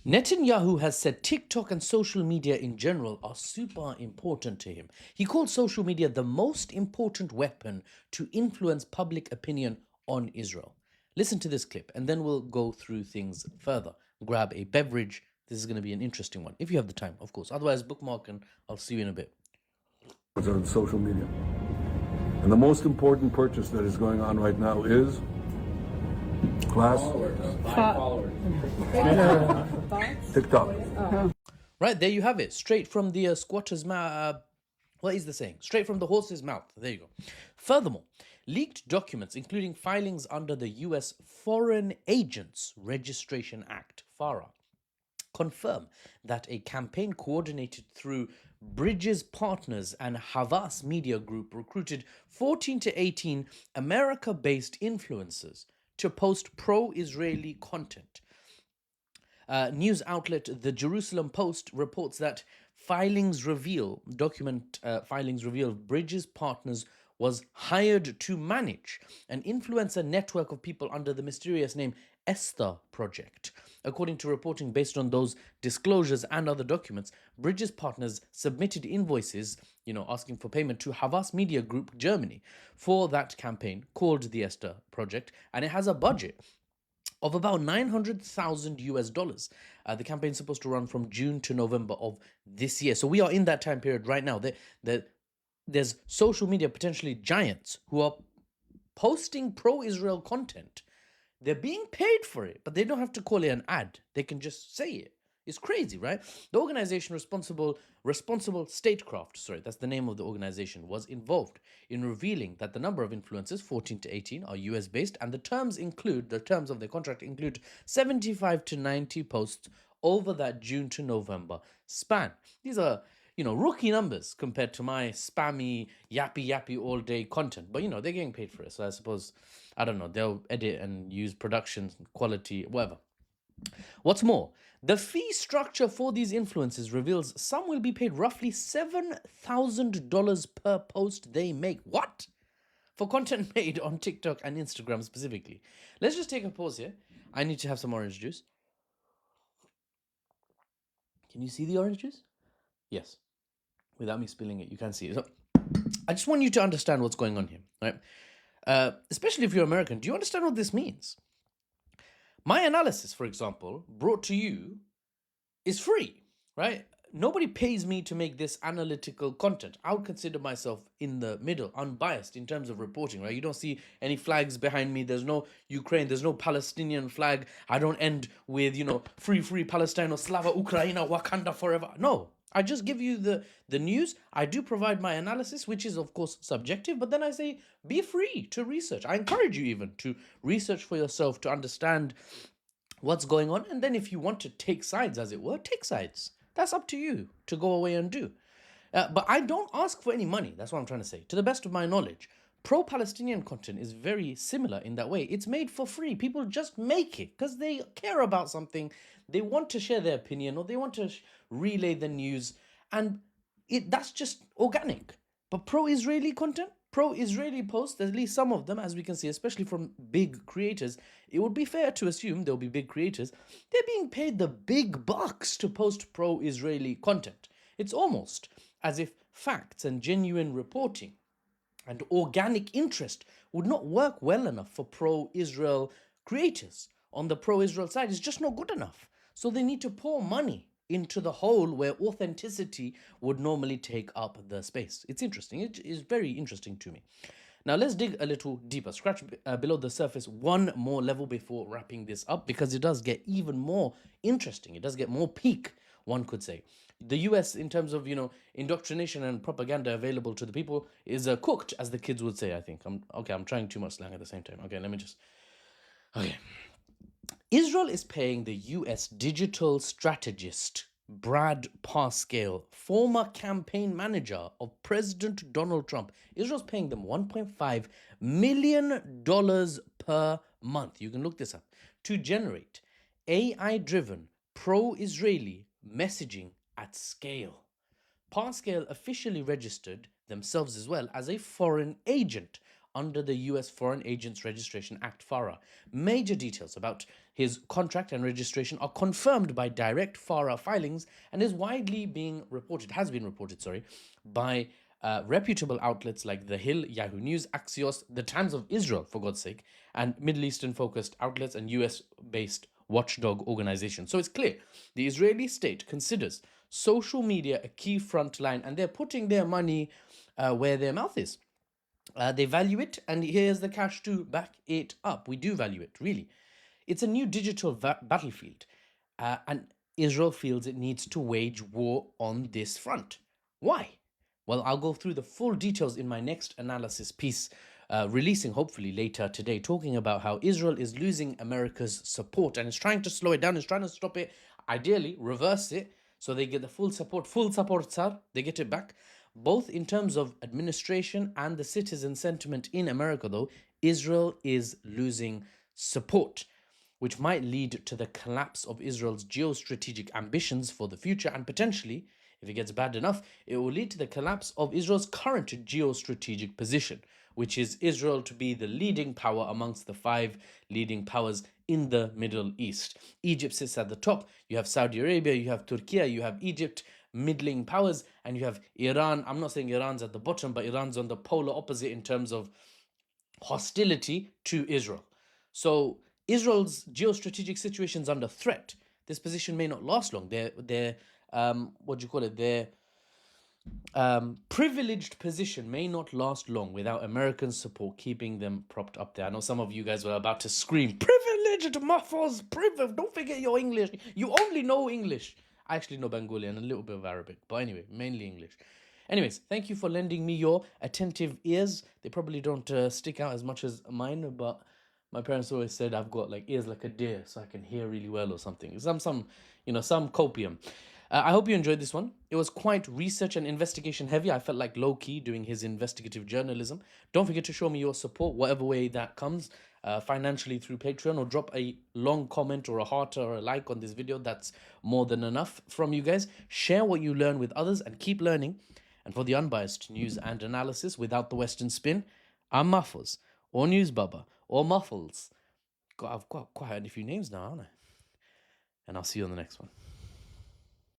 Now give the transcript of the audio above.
Netanyahu has said TikTok and social media in general are super important to him. He called social media the most important weapon to influence public opinion on Israel. Listen to this clip and then we'll go through things further. Grab a beverage. This is going to be an interesting one, if you have the time, of course. Otherwise, bookmark and I'll see you in a bit. On social media. And the most important purchase that is going on right now is class TikTok. Right, there you have it. Straight from the squatter's mouth. What is the saying? Straight from the horse's mouth. There you go. Furthermore, leaked documents, including filings under the US Foreign Agents Registration Act, FARA, confirm that a campaign coordinated through Bridges Partners and Havas Media Group recruited 14 to 18 America-based influencers to post pro-Israeli content. News outlet The Jerusalem Post reports that filings reveal Bridges Partners was hired to manage an influencer network of people under the mysterious name Esther Project. According to reporting based on those disclosures and other documents, Bridges Partners submitted invoices, asking for payment to Havas Media Group Germany for that campaign called the Esther Project, and it has a budget of about 900,000 US dollars. The campaign's supposed to run from June to November of this year. So we are in that time period right now. There's social media potentially giants who are posting pro-Israel content. They're being paid for it, but they don't have to call it an ad. They can just say it. It's crazy, right? The organization Responsible Statecraft, that's the name of the organization, was involved in revealing that the number of influencers, 14 to 18, are US based, and the terms of their contract include 75 to 90 posts over that June to November span. These are, rookie numbers compared to my spammy, yappy all day content. But, they're getting paid for it. So I suppose, I don't know, they'll edit and use production quality, whatever. What's more, the fee structure for these influencers reveals some will be paid roughly $7,000 per post they make. What? For content made on TikTok and Instagram specifically. Let's just take a pause here. I need to have some orange juice. Can you see the orange juice? Yes. Without me spilling it, you can see it. So, I just want you to understand what's going on here, right? Especially if you're American. Do you understand what this means? My analysis, for example, brought to you, is free, right? Nobody pays me to make this analytical content. I would consider myself in the middle, unbiased in terms of reporting, right? You don't see any flags behind me. There's no Ukraine. There's no Palestinian flag. I don't end with, free Palestine or Slava Ukraina, Wakanda forever. No, I just give you the news. I do provide my analysis, which is, of course, subjective. But then I say, be free to research. I encourage you even to research for yourself to understand what's going on. And then if you want to take sides, as it were, take sides. That's up to you to go away and do. But I don't ask for any money. That's what I'm trying to say. To the best of my knowledge, pro-Palestinian content is very similar in that way. It's made for free. People just make it because they care about something. They want to share their opinion or they want to relay the news. And that's just organic. But pro-Israeli content, pro-Israeli posts, at least some of them, as we can see, especially from big creators, it would be fair to assume there'll be big creators, they're being paid the big bucks to post pro-Israeli content. It's almost as if facts and genuine reporting and organic interest would not work well enough for pro-Israel creators. On the pro-Israel side, it's just not good enough. So they need to pour money into the hole where authenticity would normally take up the space. It's interesting. It is very interesting to me. Now let's dig a little deeper, scratch below the surface one more level before wrapping this up, because it does get even more interesting. It does get more peak, one could say. The US, in terms of, indoctrination and propaganda available to the people, is cooked, as the kids would say, I think. I'm trying too much slang at the same time. Okay. Israel is paying the US digital strategist Brad Parscale, former campaign manager of President Donald Trump. Israel's paying them $1.5 million per month. You can look this up. To generate AI-driven pro-Israeli messaging at scale. Parscale officially registered themselves as well as a foreign agent under the US Foreign Agents Registration Act, FARA. Major details about his contract and registration are confirmed by direct FARA filings and has been reported, by reputable outlets like The Hill, Yahoo News, Axios, The Times of Israel, for God's sake, and Middle Eastern focused outlets and US based watchdog organizations. So it's clear the Israeli state considers social media a key front line and they're putting their money where their mouth is. They value it, and here's the cash to back it up. We do value it, really. It's a new digital battlefield, and Israel feels it needs to wage war on this front. Why? Well, I'll go through the full details in my next analysis piece, releasing hopefully later today, talking about how Israel is losing America's support and is trying to slow it down, is trying to stop it, ideally reverse it, so they get the full support, sir, they get it back. Both in terms of administration and the citizen sentiment in America, though, Israel is losing support, which might lead to the collapse of Israel's geostrategic ambitions for the future, and potentially, if it gets bad enough, it will lead to the collapse of Israel's current geostrategic position, which is Israel to be the leading power amongst the 5 leading powers in the Middle East. Egypt sits at the top, you have Saudi Arabia, you have Turkey, you have Egypt, middling powers, and you have Iran. I'm not saying Iran's at the bottom, but Iran's on the polar opposite in terms of hostility to Israel. So Israel's geostrategic situation is under threat. This position may not last long. Their privileged position may not last long without American support keeping them propped up there. I know some of you guys were about to scream, privileged muffles, privilege. Don't forget your English. You only know English. I actually know Bengali and a little bit of Arabic, but anyway, mainly English. Anyways, thank you for lending me your attentive ears. They probably don't stick out as much as mine, but my parents always said I've got like ears like a deer, so I can hear really well or something. Some copium. I hope you enjoyed this one. It was quite research and investigation heavy. I felt like low-key doing his investigative journalism. Don't forget to show me your support, whatever way that comes, financially through Patreon, or drop a long comment or a heart or a like on this video. That's more than enough from you guys. Share what you learn with others and keep learning. And for the unbiased news and analysis without the Western spin, I'm Muffles, or NewsBaba, or Muffles. I've got quite a few names now, haven't I? And I'll see you on the next one.